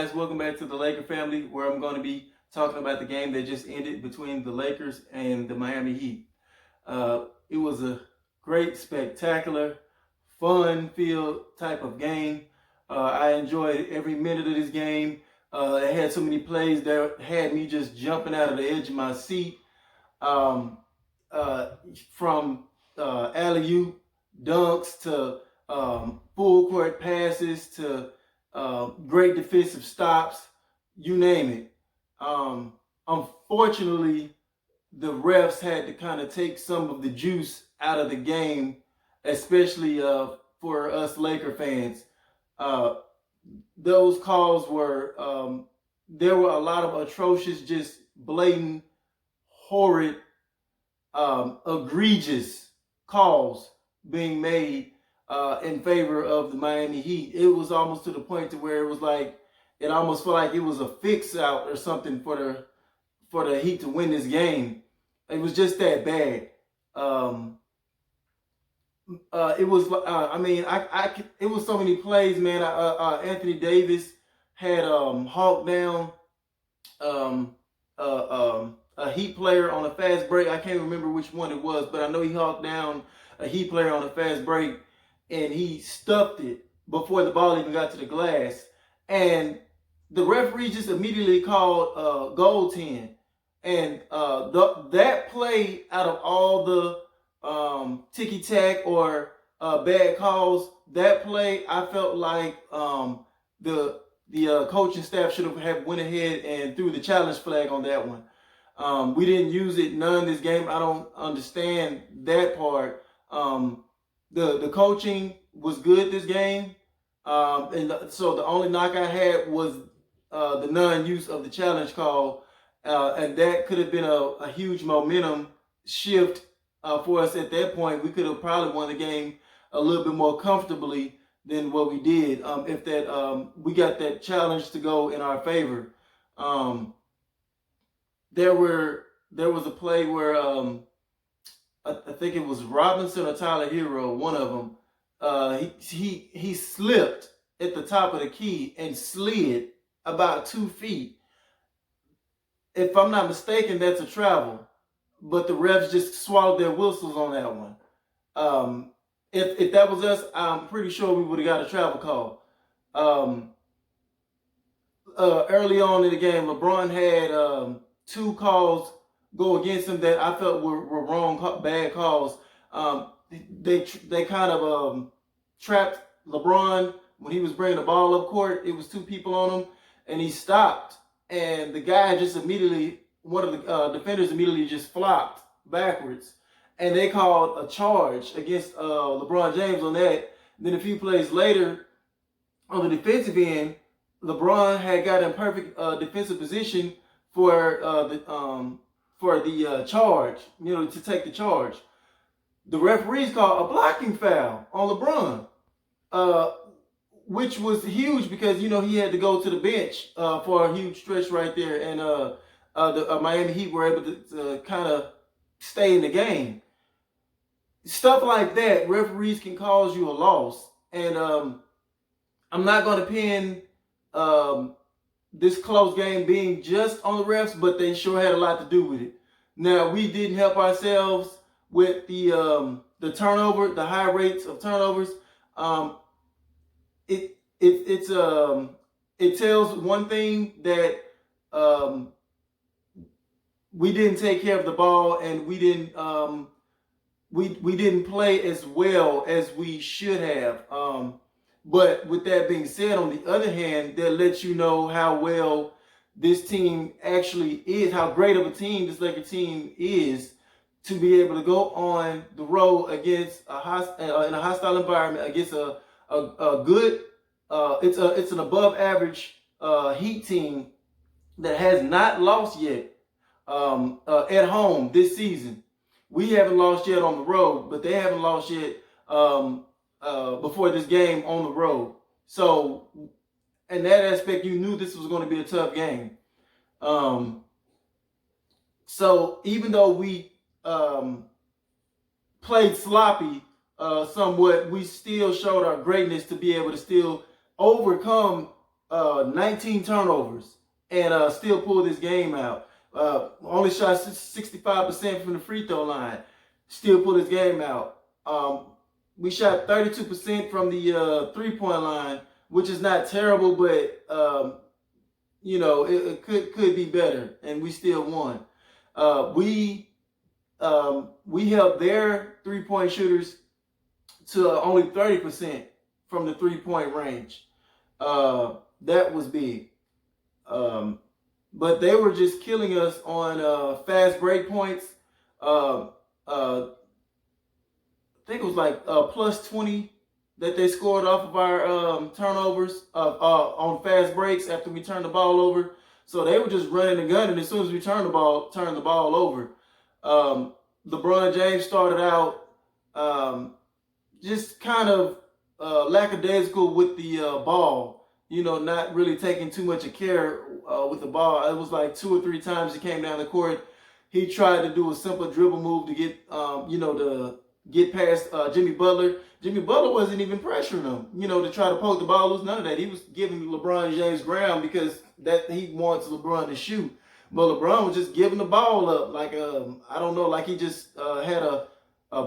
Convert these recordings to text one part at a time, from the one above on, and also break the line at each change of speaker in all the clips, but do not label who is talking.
guys, welcome back to the Laker family, where I'm going to be talking about the game that just ended between the Lakers and the Miami Heat. It was a great, spectacular, fun-filled type of game. I enjoyed every minute of this game. It had so many plays that had me just jumping out of the edge of my seat. Um, from alley-oop dunks to full court passes to great defensive stops, you name it. Unfortunately, the refs had to kind of take some of the juice out of the game, especially for us Laker fans. Uh, those calls were, there were a lot of atrocious, just blatant, horrid, egregious calls being made in favor of the Miami Heat. It was almost to the point to where it was like it almost felt like it was a fix out or something for the Heat to win this game. It was just that bad. It was. It was so many plays, man. Anthony Davis had hawked down a Heat player on a fast break. I can't remember which one it was, but I know he hawked down a Heat player on a fast break, and he stuffed it before the ball even got to the glass. And the referee just immediately called goaltend. And that play, out of all the ticky-tack or bad calls, that play, I felt like the coaching staff should have went ahead and threw the challenge flag on that one. We didn't use it none this game. I don't understand that part. The coaching was good this game. So the only knock I had was the non-use of the challenge call. And that could have been a huge momentum shift for us at that point. We could have probably won the game a little bit more comfortably than what we did if that we got that challenge to go in our favor. There was a play where I think it was Robinson or Tyler Hero, one of them. He slipped at the top of the key and slid about 2 feet. If I'm not mistaken, that's a travel, but the refs just swallowed their whistles on that one. If that was us, I'm pretty sure we would have got a travel call. Early on in the game, LeBron had 2 calls go against him that I felt were wrong, bad calls. They kind of trapped LeBron when he was bringing the ball up court. It was 2 people on him, and he stopped. And the guy just immediately, one of the defenders immediately just flopped backwards. And they called a charge against LeBron James on that. Then a few plays later, on the defensive end, LeBron had got in perfect defensive position for the charge, to take the charge. The referees called a blocking foul on LeBron, which was huge because, he had to go to the bench for a huge stretch right there. And the Miami Heat were able to kind of stay in the game. Stuff like that, referees can cause you a loss. And I'm not going to pin this close game being just on the refs, but they sure had a lot to do with it. Now, we didn't help ourselves with the turnover, the high rates of turnovers. It tells one thing, that we didn't take care of the ball, and we didn't play as well as we should have. But with that being said, on the other hand, that lets you know how well this team actually is, how great of a team this Laker team is, to be able to go on the road against in a hostile environment against a good, it's an above average Heat team that has not lost yet at home this season. We haven't lost yet on the road, but they haven't lost yet before this game on the road. So in that aspect, you knew this was going to be a tough game. So even though we played sloppy somewhat, we still showed our greatness to be able to still overcome 19 turnovers and still pulled this game out. Only shot 65% from the free throw line. Still pulled this game out. We shot 32% from the 3-point line, which is not terrible, but it could be better, and we still won. We held their 3-point shooters to only 30% from the 3-point range. That was big. But they were just killing us on fast break points. I think it was like plus 20 that they scored off of our turnovers on fast breaks after we turned the ball over. So they were just running the gun, and as soon as we turned the ball over. LeBron James started out just kind of lackadaisical with the ball, not really taking too much of care with the ball. It was like 2 or 3 times he came down the court. He tried to do a simple dribble move to get, to get past Jimmy Butler. Jimmy Butler wasn't even pressuring him, to try to poke the ball loose. None of that. He was giving LeBron James ground because that he wants LeBron to shoot. But LeBron was just giving the ball up like I don't know, like he just had a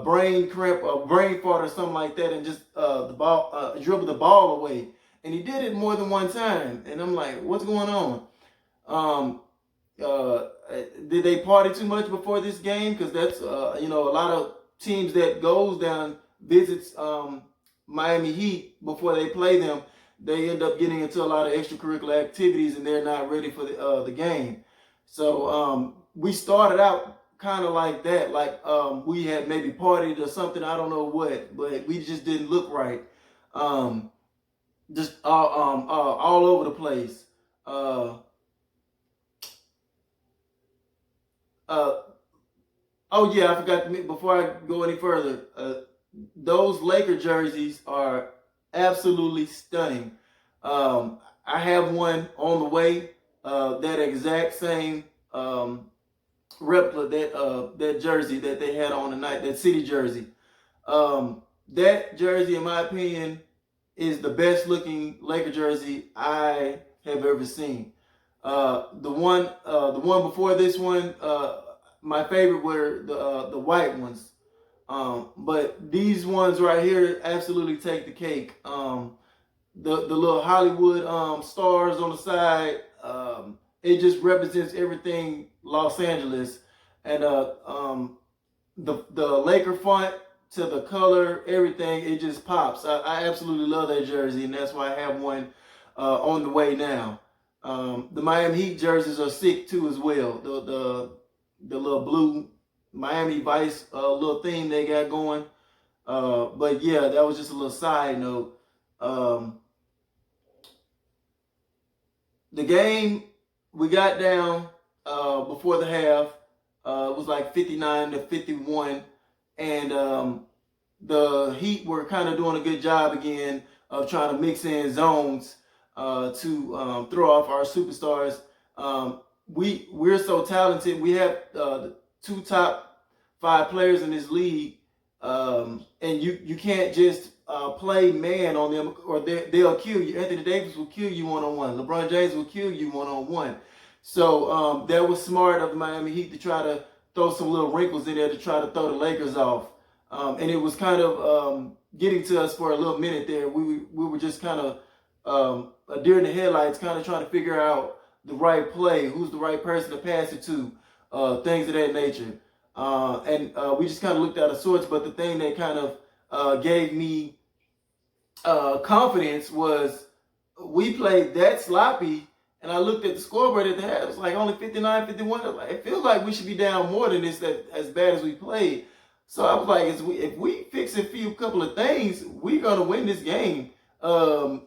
brain cramp, a brain fart or something like that, and just dribble the ball away. And he did it more than one time. And I'm like, what's going on? Did they party too much before this game? Because that's a lot of teams that goes down visits Miami Heat before they play them. They end up getting into a lot of extracurricular activities, and they're not ready for the game. So we started out kind of like that, like we had maybe partied or something. I don't know what, but we just didn't look right. Just all over the place. Oh yeah, I forgot before I go any further. Those Laker jerseys are absolutely stunning. I have one on the way. That exact same replica, that jersey that they had on tonight, that city jersey. That jersey, in my opinion, is the best looking Laker jersey I have ever seen. The one before this one, my favorite were the white ones. But these ones right here absolutely take the cake. The little Hollywood stars on the side, it just represents everything Los Angeles. And the Laker font to the color, everything, it just pops. I absolutely love that jersey, and that's why I have one on the way now. The Miami Heat jerseys are sick too as well. The little blue Miami Vice little theme they got going. But yeah, that was just a little side note. The game, we got down before the half. It was like 59-51, and the Heat were kind of doing a good job again of trying to mix in zones to throw off our superstars. We're so talented. We have the 2 top 5 players in this league, and you can't just play man on them, or they'll kill you. Anthony Davis will kill you one-on-one. LeBron James will kill you one-on-one. So that was smart of the Miami Heat to try to throw some little wrinkles in there to try to throw the Lakers off. And it was kind of getting to us for a little minute there. We were just kind of deer in the headlights, kind of trying to figure out the right play, who's the right person to pass it to, things of that nature. And we just kind of looked out of sorts. But the thing that kind of gave me confidence was we played that sloppy, and I looked at the scoreboard at the half. It was like only 59-51. It feels like we should be down more than this, as bad as we played. So I was like, if we fix a couple of things, we're going to win this game come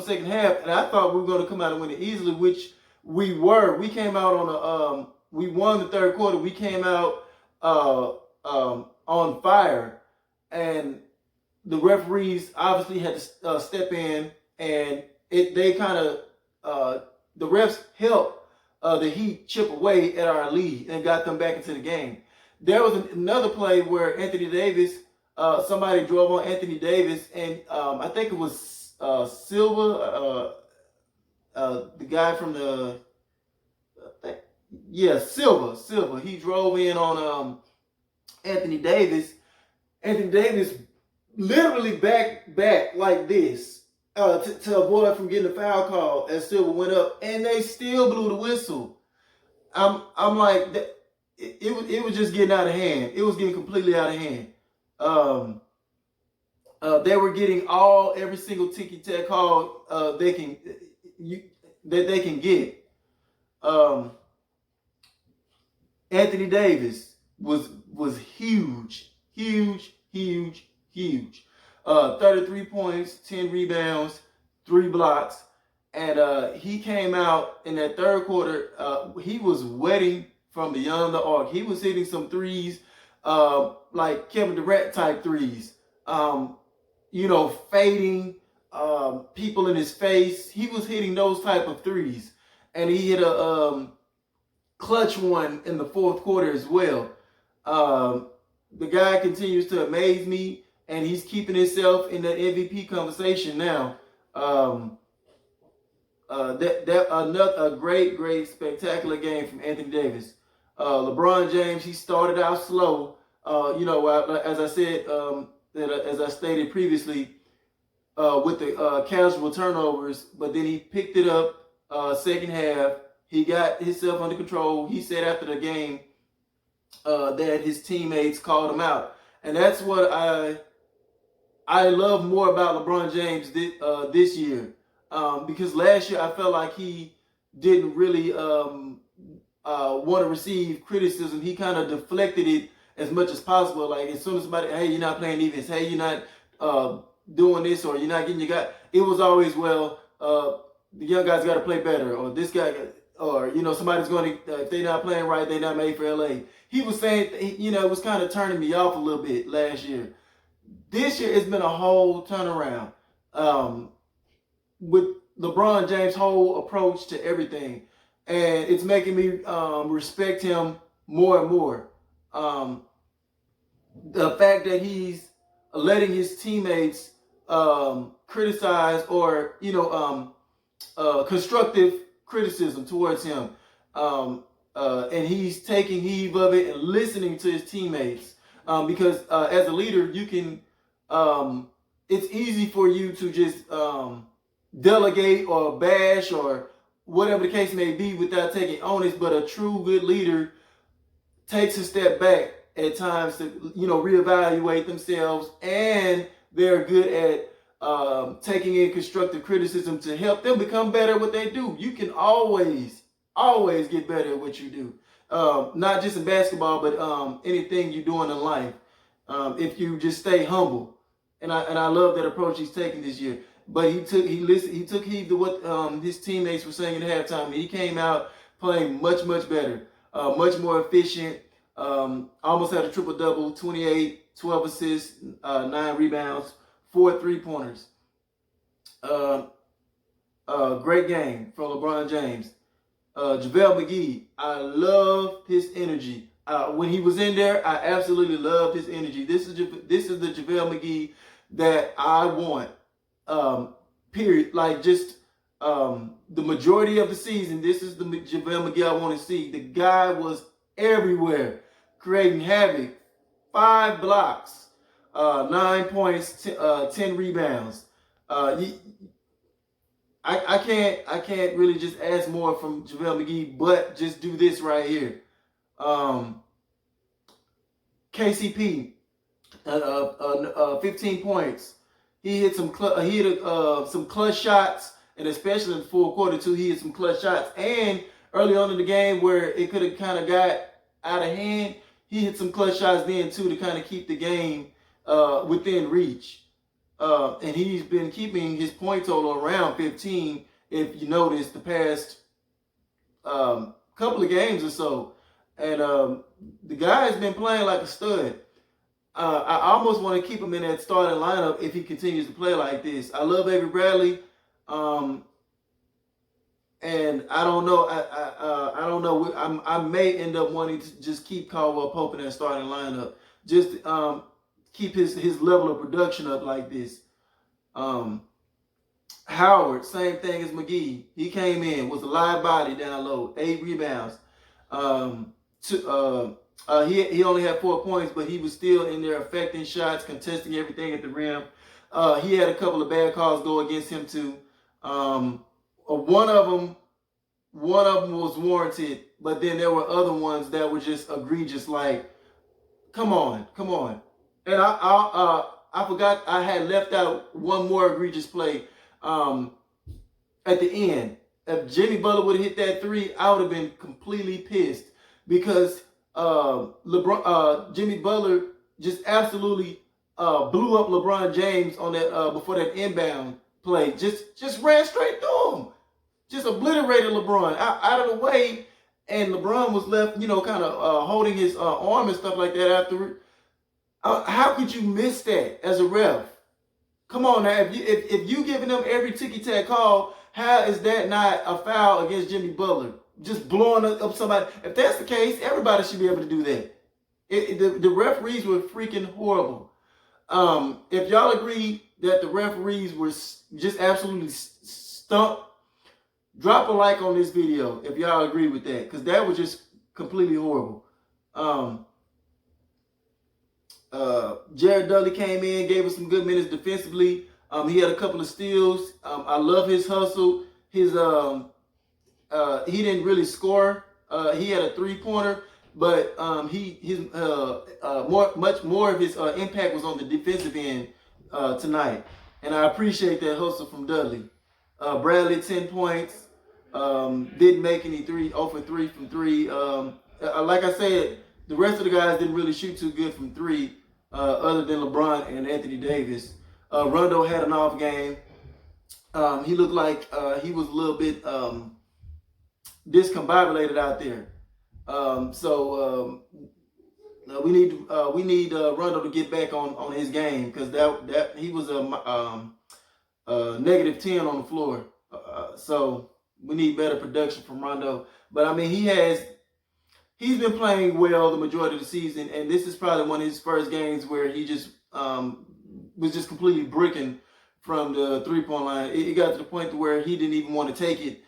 second half. And I thought we were going to come out and win it easily, which we were. We came out on we won the third quarter. We came out on fire. And the referees obviously had to step in, and they kind of, the refs helped the Heat chip away at our lead and got them back into the game. There was another play where Anthony Davis, somebody drove on Anthony Davis, and I think it was Silva. the guy from the Silva. He drove in on Anthony Davis. Anthony Davis literally back like this to avoid from getting a foul call as Silva went up, and they still blew the whistle. I'm like it was just getting out of hand. It was getting completely out of hand. They were getting every single ticky tack call that they can get. Anthony Davis was huge. 33 points, 10 rebounds, 3 blocks. And he came out in that third quarter. He was wetting from beyond the arc. He was hitting some threes, like Kevin Durant type threes. Fading people in his face. He was hitting those type of threes. And he hit a clutch one in the fourth quarter as well. The guy continues to amaze me, and he's keeping himself in the MVP conversation now. A great, spectacular game from Anthony Davis. LeBron James, he started out slow. As I said, as I stated previously, with the casual turnovers, but then he picked it up second half. He got himself under control. He said after the game that his teammates called him out, and that's what I love more about LeBron James this year, because last year I felt like he didn't really want to receive criticism. He kind of deflected it as much as possible. Like as soon as somebody, hey, you're not playing defense. Hey, you're not doing this, or you're not getting your guy. It was always, well, the young guys got to play better, or this guy, or somebody's going to, if they're not playing right, they're not made for LA. He was saying, it was kind of turning me off a little bit last year. This year, it's been a whole turnaround with LeBron James' whole approach to everything, and it's making me respect him more and more. The fact that he's letting his teammates criticize or constructive criticism towards him, and he's taking heed of it and listening to his teammates, because as a leader you can it's easy for you to just delegate or bash or whatever the case may be without taking onus, but a true good leader takes a step back at times to reevaluate themselves, and they're good at taking in constructive criticism to help them become better at what they do. You can always get better at what you do, not just in basketball, but anything you're doing in life, if you just stay humble. And I love that approach he's taking this year. But he took heed to what his teammates were saying at halftime. He came out playing much better, much more efficient. Almost had a triple-double, 28, 12 assists, 9 rebounds, 4 3-pointers. Great game from LeBron James. JaVale McGee, I love his energy. When he was in there, I absolutely loved his energy. This is the JaVale McGee that I want. Period. Like just the majority of the season, this is the JaVale McGee I want to see. The guy was everywhere, creating havoc. 5 blocks, 9 points, 10 rebounds. I can't really just ask more from JaVale McGee, but just do this right here. KCP, 15 points. He hit some clutch shots, and especially in the fourth quarter too, he hit some clutch shots. And early on in the game, where it could have kind of got out of hand, he hit some clutch shots then too to kind of keep the game within reach. And he's been keeping his point total around 15, if you notice, the past couple of games or so. And the guy has been playing like a stud. I almost want to keep him in that starting lineup if he continues to play like this. I love Avery Bradley, and I don't know. I don't know. I may end up wanting to just keep Caldwell Pope in that starting lineup, just keep his level of production up like this. Howard, same thing as McGee. He came in, was a live body down low, 8 rebounds. Um, he only had 4 points, but he was still in there affecting shots, contesting everything at the rim. He had a couple of bad calls go against him too. One of them was warranted, but then there were other ones that were just egregious. Like, come on, come on. And I forgot I had left out one more egregious play. At the end, if Jimmy Butler would have hit that three, I would have been completely pissed because Jimmy Butler just absolutely blew up LeBron James on that before that inbound play. Just ran straight through him, just obliterated LeBron out of the way, and LeBron was left, kind of holding his arm and stuff like that after. How could you miss that as a ref? Come on now, if you giving them every ticky-tack call, how is that not a foul against Jimmy Butler? Just blowing up somebody. If that's the case, everybody should be able to do that. The referees were freaking horrible. If y'all agree that the referees were just absolutely stumped, drop a like on this video if y'all agree with that, because that was just completely horrible. Jared Dudley came in, gave us some good minutes defensively. He had a couple of steals. I love his hustle. He didn't really score. He had a 3-pointer, but much more of his impact was on the defensive end tonight, and I appreciate that hustle from Dudley. Bradley 10 points. Didn't make any 0 for 3 from 3. Like I said, the rest of the guys didn't really shoot too good from 3, other than LeBron and Anthony Davis. Rondo had an off game. He looked like he was a little bit discombobulated out there. We need Rondo to get back on his game, because that he was a -10 on the floor. So we need better production from Rondo. But I mean, he's been playing well the majority of the season, and this is probably one of his first games where he just was just completely bricking from the 3-point line. It got to the point to where he didn't even want to take it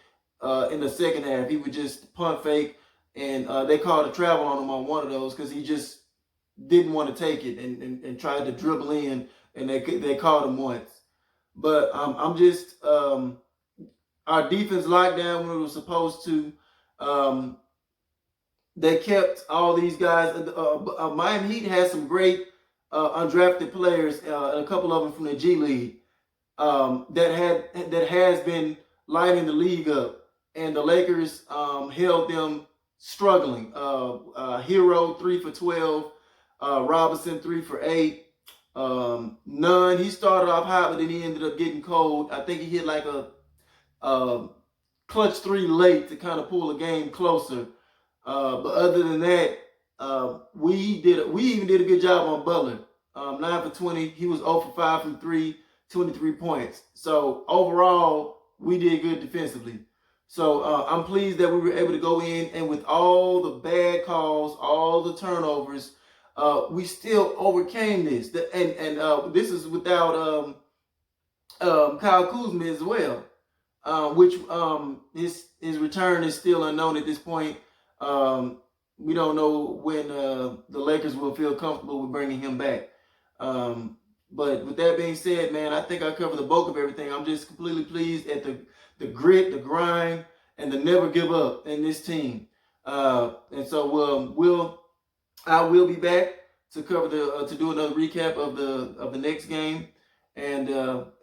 in the second half. He would just punt fake, and they called a travel on him on one of those because he just didn't want to take it and tried to dribble in, and they called him once. But I'm just our defense locked down when it was supposed to. They kept all these guys. Miami Heat has some great undrafted players, a couple of them from the G League, that has been lighting the league up, and the Lakers held them struggling. Hero 3 for 12, Robinson 3 for 8. Nunn, he started off hot, but then he ended up getting cold. I think he hit like a clutch 3 late to kind of pull the game closer. But other than that, we even did a good job on Butler. 9 for 20. He was 0 for 5 from 3, 23 points. So overall, we did good defensively. So I'm pleased that we were able to go in, and with all the bad calls, all the turnovers, we still overcame this. And this is without Kyle Kuzma as well, which his return is still unknown at this point. We don't know when the Lakers will feel comfortable with bringing him back. But with that being said, man, I think I covered the bulk of everything. I'm just completely pleased at the grit, the grind, and the never give up in this team. And so I will be back to cover to do another recap of the next game. And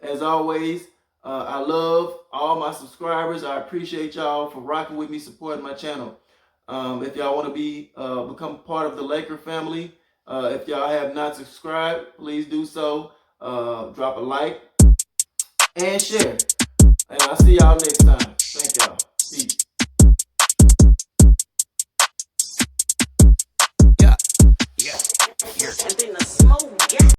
as always, I love all my subscribers. I appreciate y'all for rocking with me, supporting my channel. If y'all want to become part of the Laker family, if y'all have not subscribed, please do so. Drop a like and share. And I'll see y'all next time. Thank y'all. Peace.